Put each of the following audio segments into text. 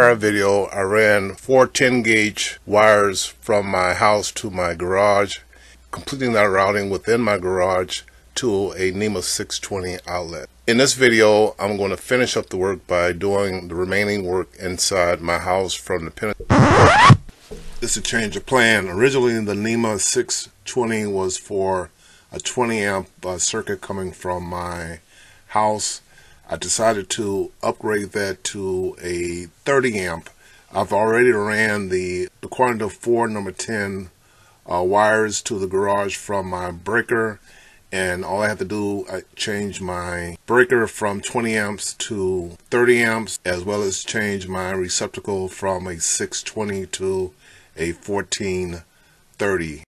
prior video, I ran 4 10-gauge wires from my house to my garage, completing that routing within my garage to a NEMA 620 outlet. In this video, I'm going to finish up the work by doing the remaining work inside my house from the pin. This is a change of plan. Originally, the NEMA 620 was for a 20 amp circuit coming from my house. I decided to upgrade that to a 30 amp. I've already ran the quantity of 4 number 10 wires to the garage from my breaker, and all I have to do, I change my breaker from 20 amps to 30 amps, as well as change my receptacle from a 620 to a 1430.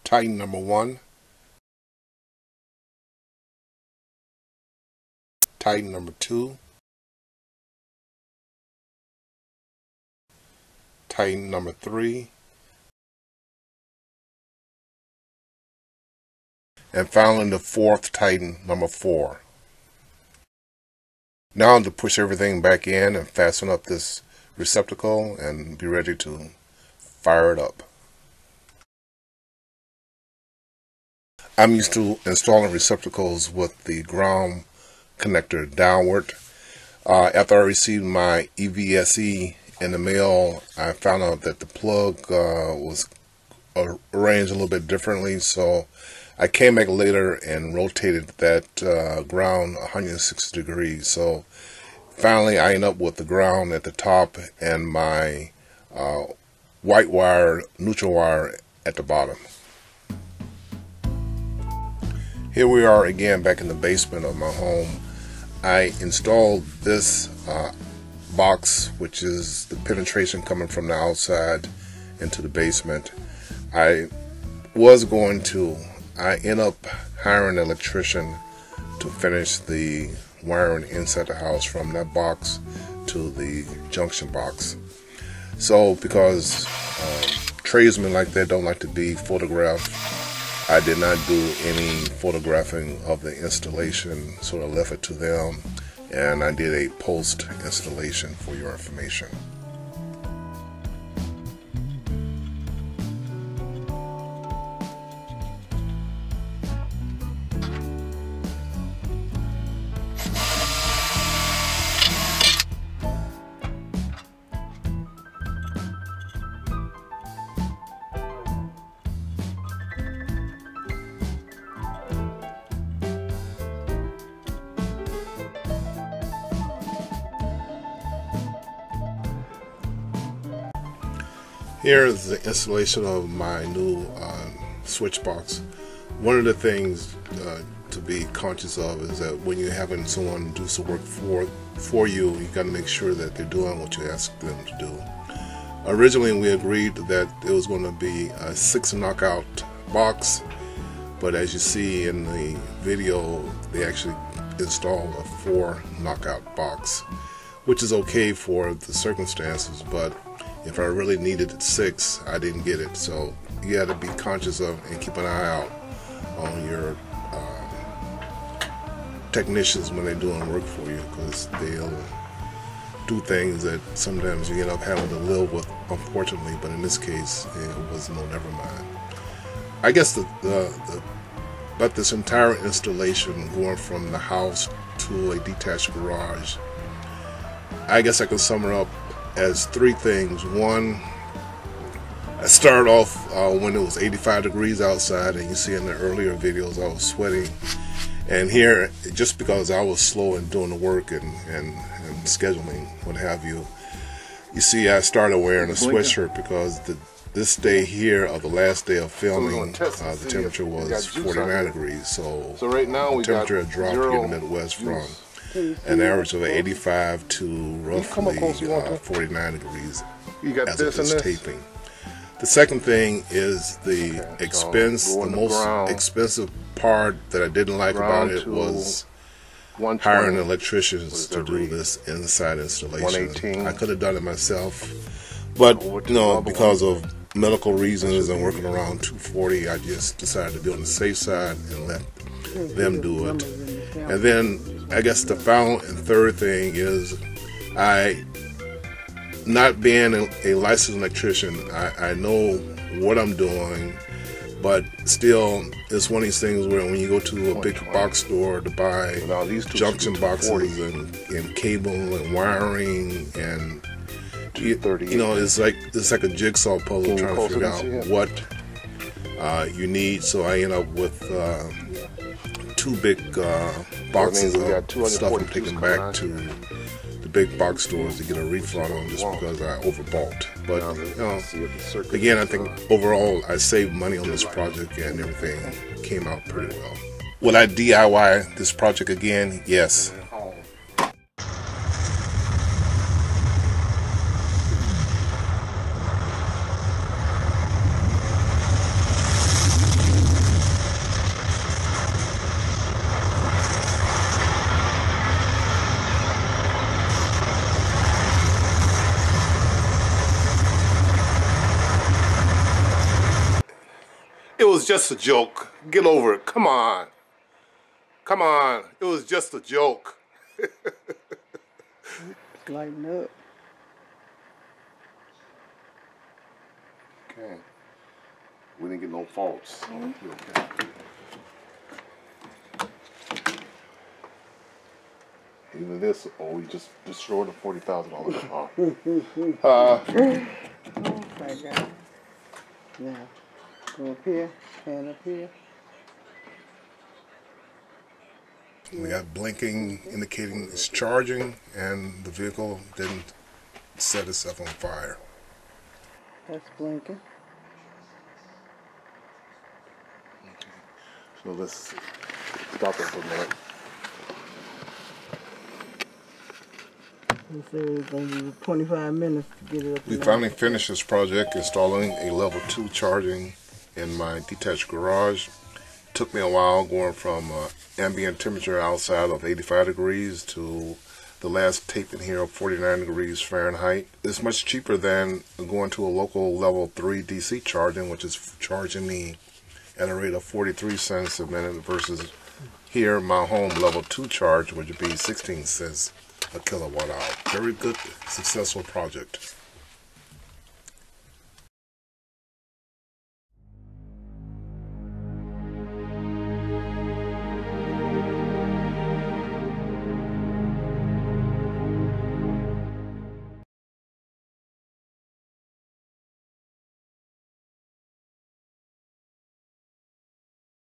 Tighten number 1, tighten number 2, tighten number 3, and finally the 4th tighten, number 4. Now to push everything back in and fasten up this receptacle and be ready to fire it up. I'm used to installing receptacles with the ground connector downward. After I received my EVSE in the mail, I found out that the plug was arranged a little bit differently, so I came back later and rotated that ground 160 degrees. So finally I ended up with the ground at the top and my white wire, neutral wire at the bottom. Here we are again back in the basement of my home. I installed this box, which is the penetration coming from the outside into the basement. I end up hiring an electrician to finish the wiring inside the house from that box to the junction box. So because tradesmen like that don't like to be photographed, I did not do any photographing of the installation, so I left it to them, and I did a post installation for your information. Here is the installation of my new switch box. One of the things to be conscious of is that when you're having someone do some work for you, you got to make sure that they're doing what you ask them to do. Originally, we agreed that it was going to be a 6 knockout box, but as you see in the video, they actually installed a 4 knockout box, which is okay for the circumstances, but if I really needed it 6, I didn't get it. So you got to be conscious of and keep an eye out on your technicians when they're doing work for you, because they'll do things that sometimes you end up having to live with, unfortunately. But in this case, it was no, never mind. I guess but this entire installation going from the house to a detached garage, I guess I can sum it up as 3 things. 1, I started off when it was 85 degrees outside, and you see in the earlier videos I was sweating. And here, just because I was slow in doing the work and scheduling, what have you, you see I started wearing a sweatshirt because this day here, of the last day of filming, the temperature was 49 degrees. So right now the temperature had dropped here in the Midwest from an average of 85 to roughly 49 degrees as of this taping. The second thing is the expense. The most expensive part that I didn't like about it was hiring electricians to do this inside installation. I could have done it myself, but you know, because of medical reasons and working around 240, I just decided to be on the safe side and let them do it. And then I guess the final and third thing is, not being a licensed electrician, I know what I'm doing, but still, it's one of these things where when you go to a big box store to buy junction boxes and cable and wiring, and you know, it's like a jigsaw puzzle trying to figure out what you need. So I end up with 2 big boxes of stuff I'm taking back to the big box stores to get a refund on, just because I overbought. But you know, again, I think overall I saved money on this project and everything came out pretty well. Will I DIY this project again? Yes. It was just a joke. Get over it. Come on. Come on. It was just a joke. Lighten up. Okay. We didn't get no faults. Okay. Either this or we just destroyed a $40,000 car. Oh my God. Now, go up here, hand up here. We got blinking indicating it's charging, and the vehicle didn't set itself on fire. That's blinking. Okay. So let's stop it for a minute. They said it's going to be 25 minutes to get it up. We finally finished this project, installing a level 2 charging in my detached garage. It took me a while going from ambient temperature outside of 85 degrees to the last tape in here of 49 degrees Fahrenheit. It's much cheaper than going to a local level 3 DC charging, which is charging me at a rate of 43 cents a minute, versus here my home level 2 charge, which would be 16 cents a kilowatt hour. Very good, successful project.